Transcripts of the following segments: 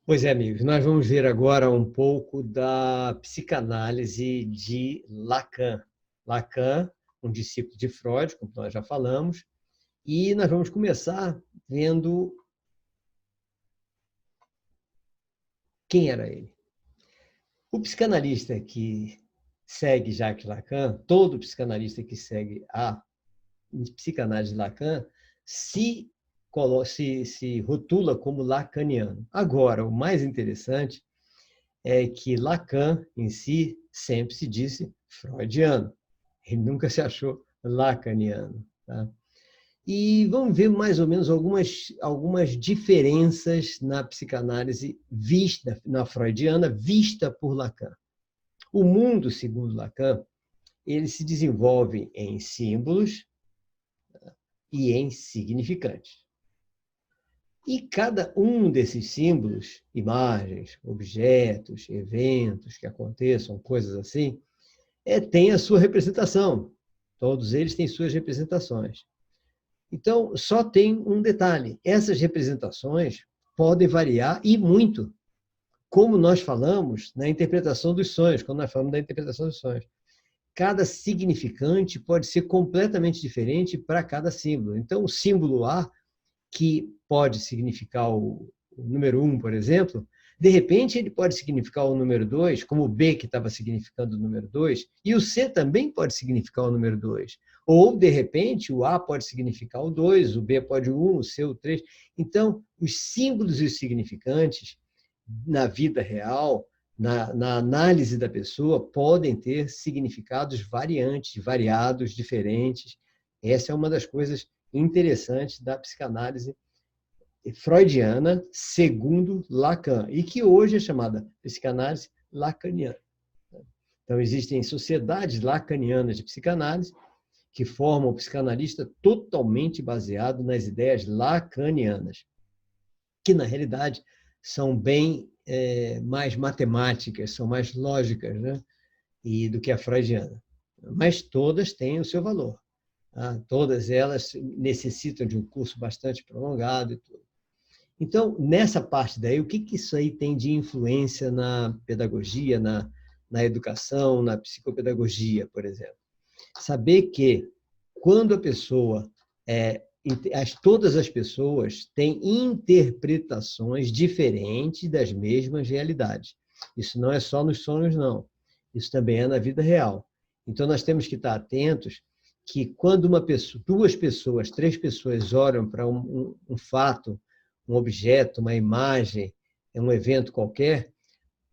Pois é, amigos, nós vamos ver agora um pouco da psicanálise de Lacan. Lacan, um discípulo de Freud, como nós já falamos, e nós vamos começar vendo quem era ele. O psicanalista que segue Jacques Lacan, todo psicanalista que segue a psicanálise de Lacan, se rotula como lacaniano. Agora, o mais interessante é que Lacan, em si, sempre se disse freudiano. Ele nunca se achou lacaniano. Tá? E vamos ver mais ou menos algumas diferenças na psicanálise vista, na freudiana, vista por Lacan. O mundo, segundo Lacan, ele se desenvolve em símbolos e em significantes. E cada um desses símbolos, imagens, objetos, eventos que aconteçam, coisas assim, tem a sua representação. Todos eles têm suas representações. Então, só tem um detalhe: essas representações podem variar e muito, como nós falamos na interpretação dos sonhos, quando nós falamos da interpretação dos sonhos. Cada significante pode ser completamente diferente para cada símbolo. Então, o símbolo A, que pode significar o número 1, por exemplo, de repente ele pode significar o número 2, como o B, que estava significando o número 2, e o C também pode significar o número 2. Ou, de repente, o A pode significar o 2, o B pode o 1, o C o 3. Então, os símbolos e os significantes, na vida real, na análise da pessoa, podem ter significados variantes, variados, diferentes. Essa é uma das coisas interessantes da psicanálise freudiana, segundo Lacan, e que hoje é chamada psicanálise lacaniana. Então, existem sociedades lacanianas de psicanálise que formam o psicanalista totalmente baseado nas ideias lacanianas, que, na realidade, são bem mais matemáticas, são mais lógicas, né? Do que a freudiana. Mas todas têm o seu valor. Tá? Todas elas necessitam de um curso bastante prolongado e tudo. Então, nessa parte daí, o que isso aí tem de influência na pedagogia, na educação, na psicopedagogia, por exemplo? Saber que quando a pessoa, todas as pessoas têm interpretações diferentes das mesmas realidades. Isso não é só nos sonhos, não. Isso também é na vida real. Então, nós temos que estar atentos que quando uma pessoa, duas pessoas, três pessoas olham para um fato, um objeto, uma imagem, um evento qualquer,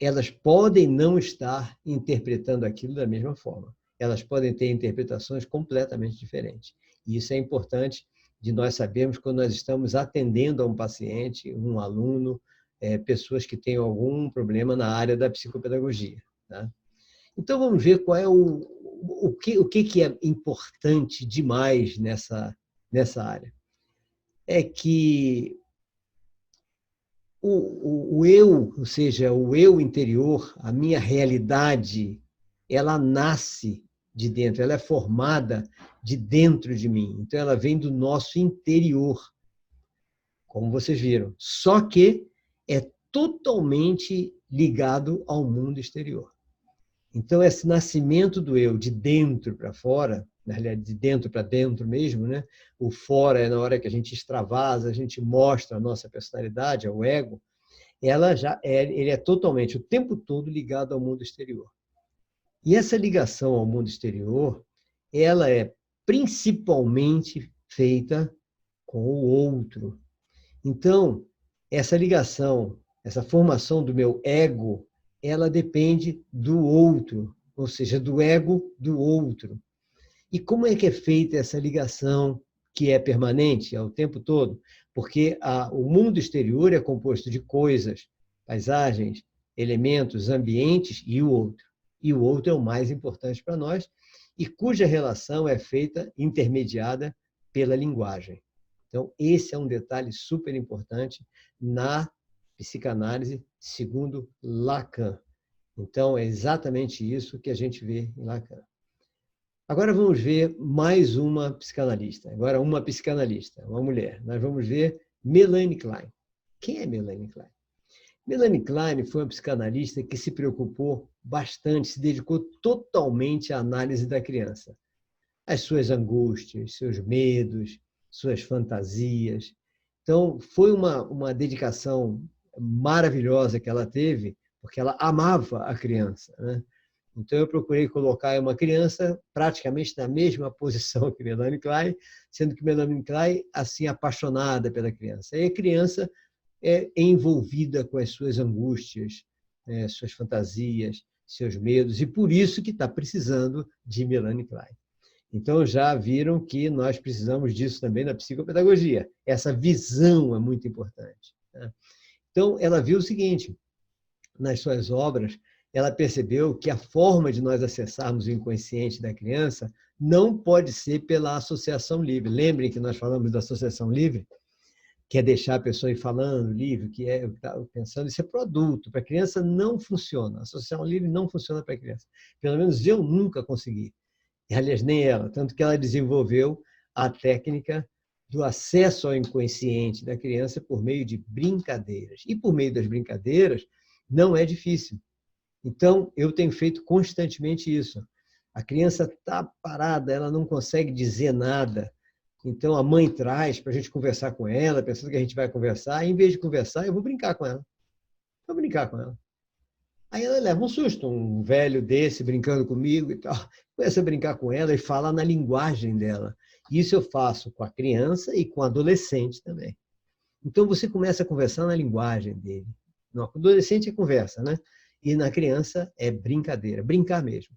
elas podem não estar interpretando aquilo da mesma forma. Elas podem ter interpretações completamente diferentes. E isso é importante de nós sabermos quando nós estamos atendendo a um paciente, um aluno, pessoas que têm algum problema na área da psicopedagogia. Tá? Então, vamos ver qual é o que é importante demais nessa área. É que o eu, ou seja, o eu interior, a minha realidade, ela nasce de dentro, ela é formada de dentro de mim. Então, ela vem do nosso interior, como vocês viram. Só que é totalmente ligado ao mundo exterior. Então, esse nascimento do eu de dentro para fora, na realidade, de dentro para dentro mesmo, né? O fora é na hora que a gente extravasa, a gente mostra a nossa personalidade, o ego, ele é totalmente, o tempo todo, ligado ao mundo exterior. E essa ligação ao mundo exterior, ela é principalmente feita com o outro. Então, essa ligação, essa formação do meu ego, ela depende do outro, ou seja, do ego do outro. E como é que é feita essa ligação que é permanente ao tempo todo? Porque o mundo exterior é composto de coisas, paisagens, elementos, ambientes e o outro. E o outro é o mais importante para nós e cuja relação é feita, intermediada pela linguagem. Então, esse é um detalhe super importante na psicanálise segundo Lacan. Então, é exatamente isso que a gente vê em Lacan. Agora vamos ver mais uma psicanalista. Agora uma psicanalista, uma mulher. Nós vamos ver Melanie Klein. Quem é Melanie Klein? Melanie Klein foi uma psicanalista que se preocupou bastante, se dedicou totalmente à análise da criança. As suas angústias, seus medos, suas fantasias. Então, foi uma dedicação maravilhosa que ela teve, porque ela amava a criança, né? Então, eu procurei colocar uma criança praticamente na mesma posição que Melanie Klein, sendo que Melanie Klein, assim, apaixonada pela criança. E a criança é envolvida com as suas angústias, suas fantasias, seus medos, e por isso que está precisando de Melanie Klein. Então, já viram que nós precisamos disso também na psicopedagogia. Essa visão é muito importante, né? Então, ela viu o seguinte, nas suas obras, ela percebeu que a forma de nós acessarmos o inconsciente da criança não pode ser pela associação livre. Lembrem que nós falamos da associação livre, que é deixar a pessoa ir falando livre, que é pensando, isso é para o adulto. Para a criança não funciona. A associação livre não funciona para a criança. Pelo menos eu nunca consegui. Aliás, nem ela. Tanto que ela desenvolveu a técnica do acesso ao inconsciente da criança por meio de brincadeiras. E por meio das brincadeiras, não é difícil. Então, eu tenho feito constantemente isso. A criança está parada, ela não consegue dizer nada. Então, a mãe traz para a gente conversar com ela, pensando que a gente vai conversar. E, em vez de conversar, eu vou brincar com ela. Vou brincar com ela. Aí ela leva um susto, um velho desse brincando comigo e tal. Começa a brincar com ela e falar na linguagem dela. Isso eu faço com a criança e com o adolescente também. Então, você começa a conversar na linguagem dele. No adolescente é conversa, né? E na criança é brincadeira, brincar mesmo.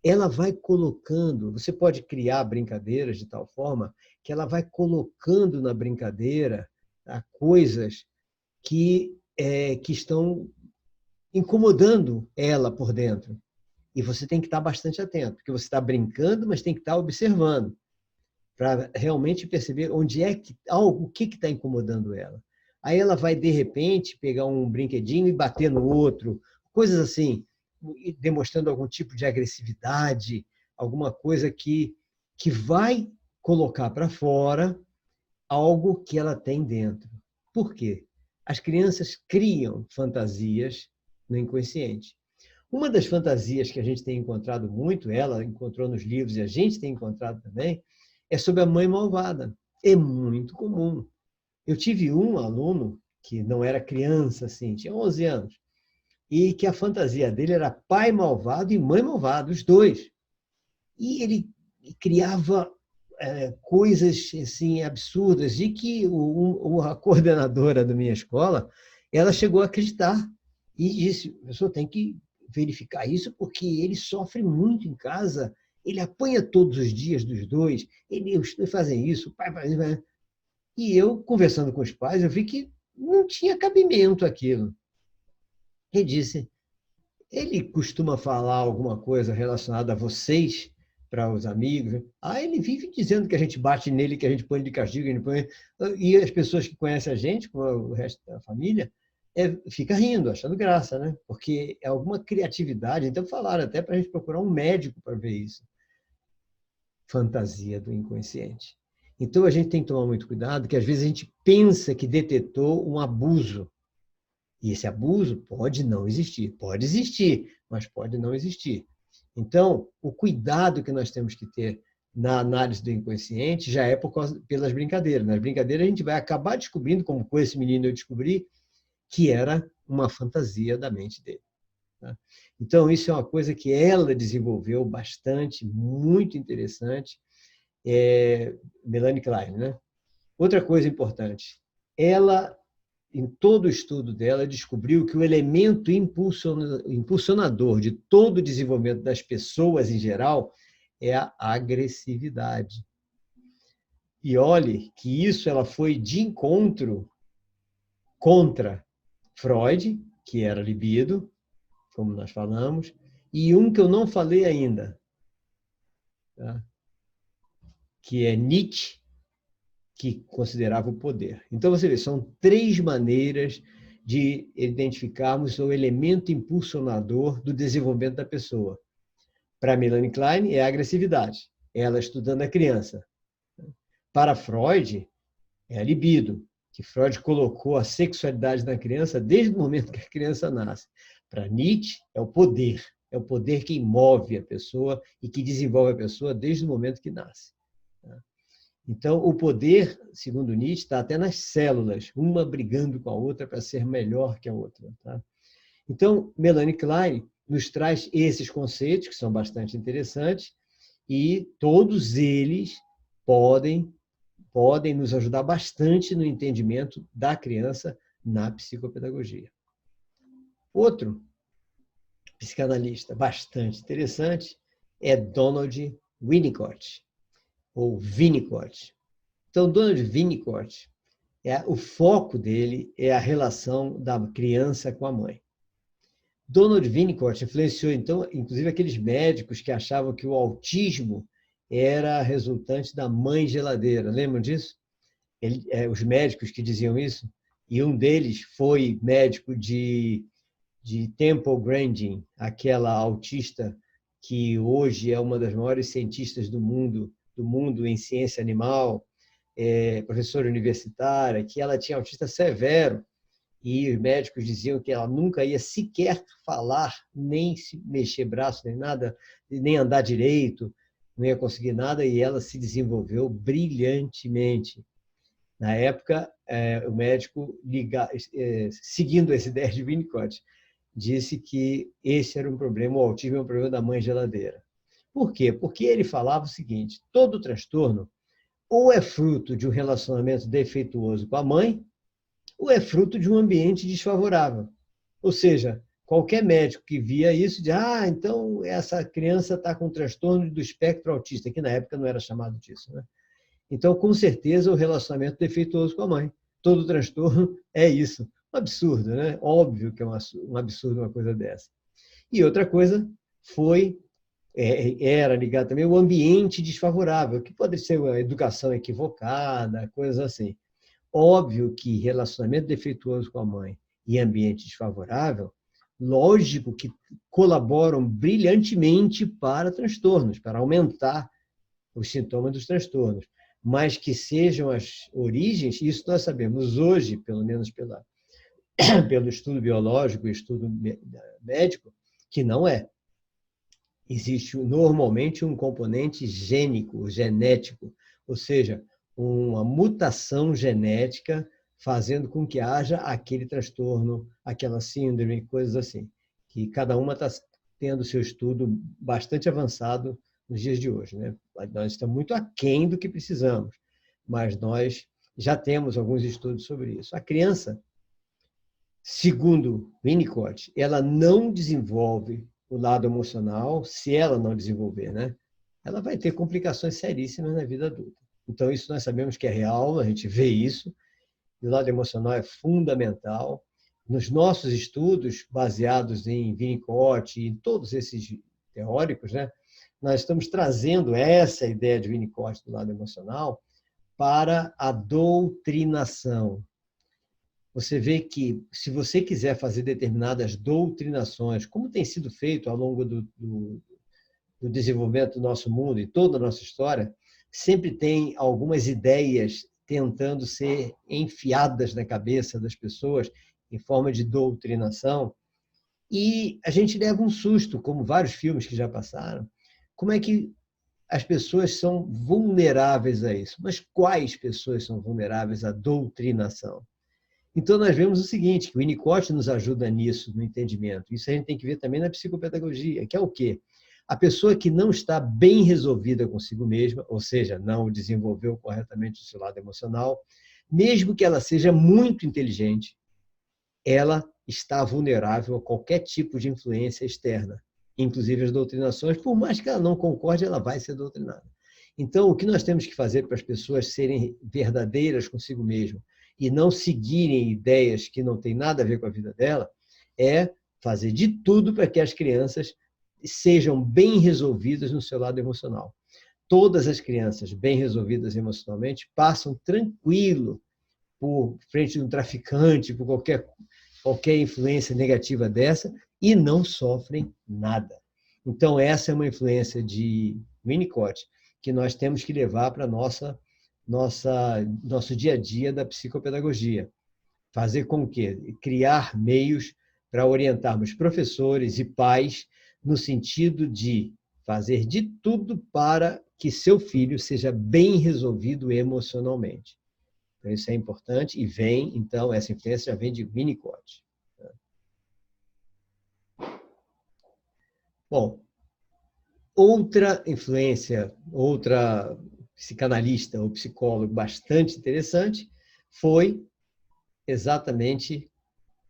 Ela vai colocando, você pode criar brincadeiras de tal forma que ela vai colocando na brincadeira, tá, coisas que estão incomodando ela por dentro. E você tem que estar bastante atento, porque você está brincando, mas tem que estar observando, para realmente perceber onde é que o que está incomodando ela. Aí ela vai, de repente, pegar um brinquedinho e bater no outro, coisas assim, demonstrando algum tipo de agressividade, alguma coisa que vai colocar para fora algo que ela tem dentro. Por quê? As crianças criam fantasias no inconsciente. Uma das fantasias que a gente tem encontrado muito, ela encontrou nos livros e a gente tem encontrado também, é sobre a mãe malvada. É muito comum. Eu tive um aluno que não era criança, assim, tinha 11 anos, e que a fantasia dele era pai malvado e mãe malvada, os dois. E ele criava coisas assim, absurdas, e que a coordenadora da minha escola, ela chegou a acreditar e disse, professor, tem que verificar isso porque ele sofre muito em casa, ele apanha todos os dias dos dois, eles fazem isso, pai. E eu, conversando com os pais, eu vi que não tinha cabimento aquilo. Ele disse, ele costuma falar alguma coisa relacionada a vocês, para os amigos. Ele vive dizendo que a gente bate nele, que a gente põe de castigo, que a gente põe... E as pessoas que conhecem a gente, com o resto da família, fica rindo, achando graça, né? Porque é alguma criatividade. Então falaram até para a gente procurar um médico para ver isso. Fantasia do inconsciente. Então a gente tem que tomar muito cuidado, que às vezes a gente pensa que detetou um abuso. E esse abuso pode não existir. Pode existir, mas pode não existir. Então, o cuidado que nós temos que ter na análise do inconsciente já é pelas brincadeiras. Nas brincadeiras, a gente vai acabar descobrindo, como com esse menino eu descobri, que era uma fantasia da mente dele. Tá? Então, isso é uma coisa que ela desenvolveu bastante, muito interessante. Melanie Klein, né? Outra coisa importante, ela, em todo o estudo dela, descobriu que o elemento impulsionador de todo o desenvolvimento das pessoas em geral é a agressividade. E olhe que isso ela foi de encontro contra Freud, que era libido, como nós falamos, e um que eu não falei ainda, tá? Que é Nietzsche, que considerava o poder. Então, você vê, são 3 maneiras de identificarmos o elemento impulsionador do desenvolvimento da pessoa. Para Melanie Klein, é a agressividade, ela estudando a criança. Para Freud, é a libido, que Freud colocou a sexualidade na criança desde o momento que a criança nasce. Para Nietzsche, é o poder que move a pessoa e que desenvolve a pessoa desde o momento que nasce. Então, o poder, segundo Nietzsche, está até nas células, uma brigando com a outra para ser melhor que a outra. Tá? Então, Melanie Klein nos traz esses conceitos, que são bastante interessantes, e todos eles podem nos ajudar bastante no entendimento da criança na psicopedagogia. Outro psicanalista bastante interessante é Donald Winnicott, ou Winnicott. Então, Donald Winnicott, o foco dele é a relação da criança com a mãe. Donald Winnicott influenciou, então, inclusive aqueles médicos que achavam que o autismo era resultante da mãe geladeira. Lembram disso? Os médicos que diziam isso, e um deles foi médico de Temple Grandin, aquela autista que hoje é uma das maiores cientistas do mundo em ciência animal, professora universitária, que ela tinha autista severo, e os médicos diziam que ela nunca ia sequer falar, nem se mexer braço, nem nada, nem andar direito, não ia conseguir nada, e ela se desenvolveu brilhantemente. Na época, o médico, seguindo essa ideia de Winnicott, disse que esse era um problema, o autismo é um problema da mãe geladeira. Por quê? Porque ele falava o seguinte: todo transtorno ou é fruto de um relacionamento defeituoso com a mãe, ou é fruto de um ambiente desfavorável. Ou seja, qualquer médico que via isso dizia: então essa criança está com transtorno do espectro autista, que na época não era chamado disso, né? Então, com certeza, o relacionamento defeituoso com a mãe. Todo transtorno é isso. Um absurdo, né? Óbvio que é um absurdo uma coisa dessa. E outra coisa era ligado também ao ambiente desfavorável, que pode ser uma educação equivocada, coisas assim. Óbvio que relacionamento defeituoso com a mãe e ambiente desfavorável, lógico que colaboram brilhantemente para transtornos, para aumentar os sintomas dos transtornos. Mas que sejam as origens, isso nós sabemos hoje, pelo menos pelo estudo biológico e estudo médico, que não é. Existe normalmente um componente genético, ou seja, uma mutação genética fazendo com que haja aquele transtorno, aquela síndrome, coisas assim, que cada uma está tendo seu estudo bastante avançado nos dias de hoje, né? Nós estamos muito aquém do que precisamos, mas nós já temos alguns estudos sobre isso. A criança, segundo Winnicott, ela não desenvolve o lado emocional. Se ela não desenvolver, né? Ela vai ter complicações seríssimas na vida adulta. Então, isso nós sabemos que é real, a gente vê isso, e o lado emocional é fundamental. Nos nossos estudos, baseados em Winnicott e em todos esses teóricos, né, nós estamos trazendo essa ideia de Winnicott do lado emocional para a doutrinação. Você vê que, se você quiser fazer determinadas doutrinações, como tem sido feito ao longo do desenvolvimento do nosso mundo e toda a nossa história, sempre tem algumas ideias tentando ser enfiadas na cabeça das pessoas em forma de doutrinação, e a gente leva um susto, como vários filmes que já passaram. Como é que as pessoas são vulneráveis a isso? Mas quais pessoas são vulneráveis à doutrinação? Então, nós vemos o seguinte, que o Winnicott nos ajuda nisso, no entendimento. Isso a gente tem que ver também na psicopedagogia, que é o quê? A pessoa que não está bem resolvida consigo mesma, ou seja, não desenvolveu corretamente o seu lado emocional, mesmo que ela seja muito inteligente, ela está vulnerável a qualquer tipo de influência externa, inclusive as doutrinações. Por mais que ela não concorde, ela vai ser doutrinada. Então, o que nós temos que fazer para as pessoas serem verdadeiras consigo mesmas e não seguirem ideias que não têm nada a ver com a vida dela, é fazer de tudo para que as crianças sejam bem resolvidas no seu lado emocional. Todas as crianças bem resolvidas emocionalmente passam tranquilo por frente de um traficante, por qualquer influência negativa dessa, e não sofrem nada. Então, essa é uma influência de Winnicott que nós temos que levar para a nossa nosso dia a dia da psicopedagogia. Fazer com que criar meios para orientarmos professores e pais no sentido de fazer de tudo para que seu filho seja bem resolvido emocionalmente. Então, isso é importante e vem, então, essa influência já vem de Winnicott. Bom, outra influência, outra psicanalista ou psicólogo bastante interessante foi exatamente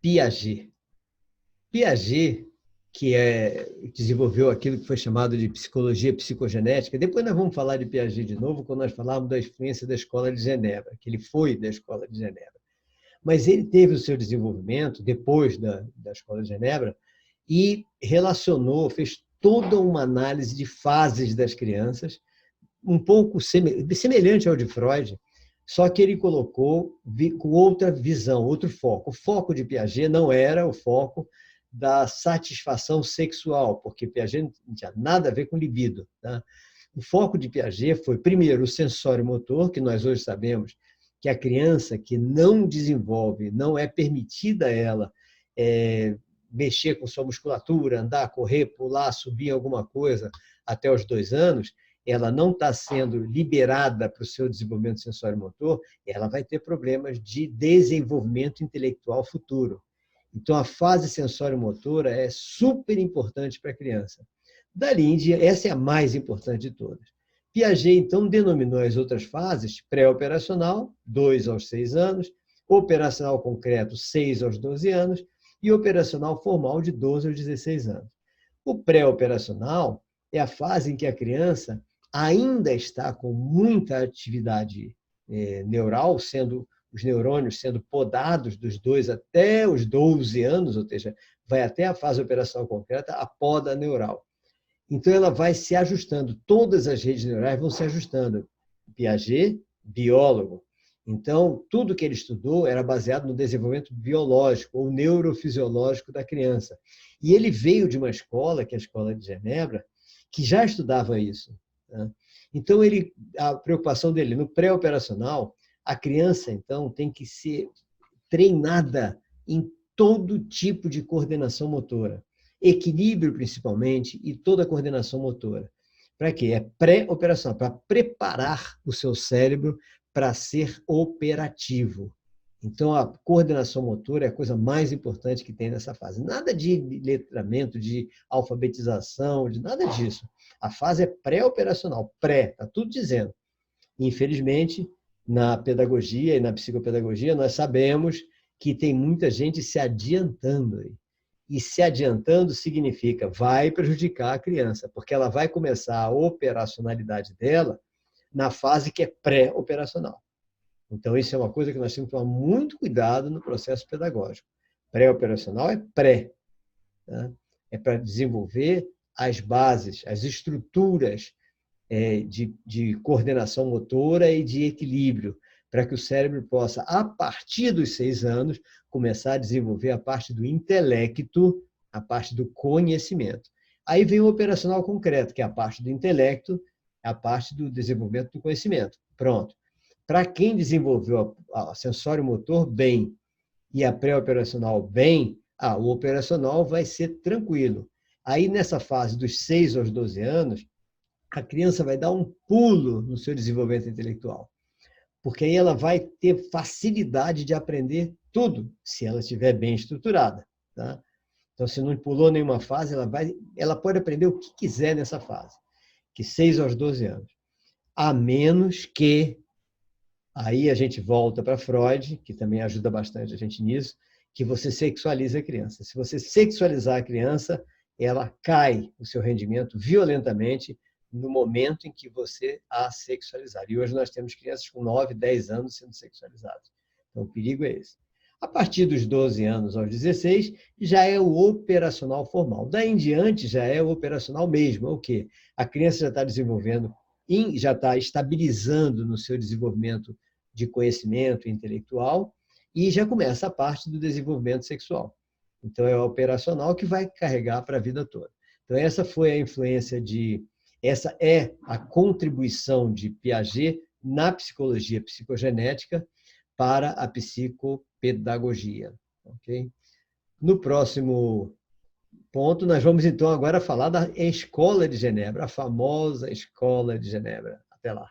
Piaget. Piaget, que desenvolveu aquilo que foi chamado de psicologia psicogenética. Depois nós vamos falar de Piaget de novo, quando nós falarmos da influência da Escola de Genebra, que ele foi da Escola de Genebra. Mas ele teve o seu desenvolvimento depois da Escola de Genebra e relacionou, fez toda uma análise de fases das crianças, um pouco semelhante ao de Freud, só que ele colocou com outra visão, outro foco. O foco de Piaget não era o foco da satisfação sexual, porque Piaget não tinha nada a ver com libido. Tá? O foco de Piaget foi, primeiro, o sensório-motor, que nós hoje sabemos que a criança que não desenvolve, não é permitida a ela mexer com sua musculatura, andar, correr, pular, subir alguma coisa até os 2 anos, ela não está sendo liberada para o seu desenvolvimento sensório-motor, ela vai ter problemas de desenvolvimento intelectual futuro. Então, a fase sensório-motora é super importante para a criança. Dali em diante, essa é a mais importante de todas. Piaget, então, denominou as outras fases pré-operacional, 2 aos 6 anos, operacional concreto, 6 aos 12 anos, e operacional formal, de 12 aos 16 anos. O pré-operacional é a fase em que a criança ainda está com muita atividade neural, os neurônios sendo podados dos 2 até os 12 anos, ou seja, vai até a fase operacional concreta, a poda neural. Então, ela vai se ajustando, todas as redes neurais vão se ajustando. Piaget, biólogo. Então, tudo que ele estudou era baseado no desenvolvimento biológico ou neurofisiológico da criança. E ele veio de uma escola, que é a Escola de Genebra, que já estudava isso. Tá? Então, a preocupação dele no pré-operacional, a criança, então, tem que ser treinada em todo tipo de coordenação motora. Equilíbrio, principalmente, e toda a coordenação motora. Para quê? É pré-operacional, para preparar o seu cérebro para ser operativo. Então, a coordenação motora é a coisa mais importante que tem nessa fase. Nada de letramento, de alfabetização, de nada disso. A fase é pré-operacional, está tudo dizendo. Infelizmente, na pedagogia e na psicopedagogia, nós sabemos que tem muita gente se adiantando aí. E se adiantando significa vai prejudicar a criança, porque ela vai começar a operacionalidade dela na fase que é pré-operacional. Então, isso é uma coisa que nós temos que tomar muito cuidado no processo pedagógico. Pré-operacional é pré. Tá? É para desenvolver as bases, as estruturas de coordenação motora e de equilíbrio, para que o cérebro possa, a partir dos 6 anos, começar a desenvolver a parte do intelecto, a parte do conhecimento. Aí vem o operacional concreto, que é a parte do intelecto, a parte do desenvolvimento do conhecimento. Pronto. Para quem desenvolveu a sensório-motor bem e a pré-operacional bem, o operacional vai ser tranquilo. Aí, nessa fase dos 6 aos 12 anos, a criança vai dar um pulo no seu desenvolvimento intelectual, porque aí ela vai ter facilidade de aprender tudo, se ela estiver bem estruturada. Tá? Então, se não pulou nenhuma fase, ela pode aprender o que quiser nessa fase, que 6 aos 12 anos. A menos que, aí a gente volta para Freud, que também ajuda bastante a gente nisso, que você sexualiza a criança. Se você sexualizar a criança, ela cai o seu rendimento violentamente no momento em que você a sexualizar. E hoje nós temos crianças com 9, 10 anos sendo sexualizadas. Então, o perigo é esse. A partir dos 12 anos aos 16, já é o operacional formal. Daí em diante, já é o operacional mesmo. É o quê? A criança já está desenvolvendo, já está estabilizando no seu desenvolvimento de conhecimento intelectual e já começa a parte do desenvolvimento sexual. Então, é o operacional que vai carregar para a vida toda. Então, essa foi a influência essa é a contribuição de Piaget na psicologia psicogenética para a psicopedagogia. Okay? No próximo ponto, nós vamos então agora falar da Escola de Genebra, a famosa Escola de Genebra. Até lá.